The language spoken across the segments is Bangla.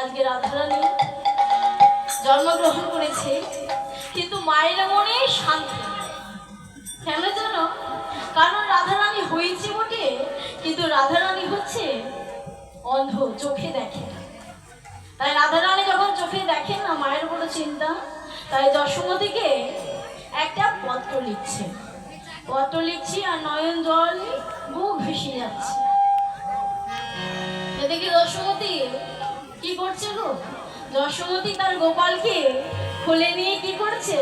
আজকে রাধারানী জন্মগ্রহণ করেছে, কিন্তু মায়ের মনে শান্তি নেই। কেন জানো? কারণ রাধারানী হয়েছে বটে, কিন্তু রাধারানী হচ্ছে অন্ধ, চোখে দেখে না। তাই রাধারানী যখন চোখে দেখেন না, মায়ের বড় চিন্তা। তাই যশোমতীকে একটা পত্র লিখছে, পত্র লিখছি আর নয়ন জল বুক ভেসে যাচ্ছে। এদিকে যশোমতী কি করছে গো? যশোমতী তার গোপালকে কোলে নিয়ে কি করছে?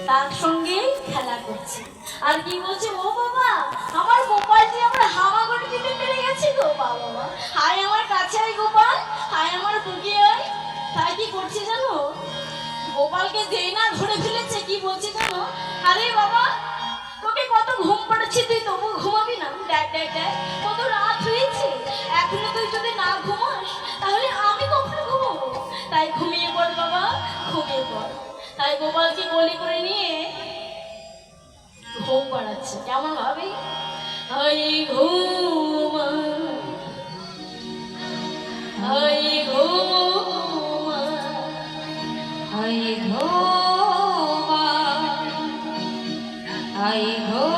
তার সঙ্গে খেলা করছে। আর কি বলছে? ও বাবা, আমার গোপালটি আমরা হাওয়া করে দিতে পেরে গেছি গো বাবা। হায় আমার কাছে আয় গোপাল, হায় আমার বুকে আয়। তাই কি করছে জানো? গোপালকে যেই না ধরে ফেলেছে, কি বলছে জানো? আরে বাবা, তোকে কত ঘুম পাড়াচ্ছি, তুই তবু ঘুমাবি না? দেখ দেখ দেখ, কত রাত হয়েছে, এখনো তুই যদি না ঘুমাস তাহলে আমি কখন ঘুমাবো? তাই ঘুমিয়ে পড় বাবা, ঘুমিয়ে পড়। তাই গোপালকে কোলে করে নিয়ে ঘুম পাড়াচ্ছে। কেমন ভাবে? হাই ঘুমা, হাই ঘুমা, হাই ঘুমা, হাই ঘুমা।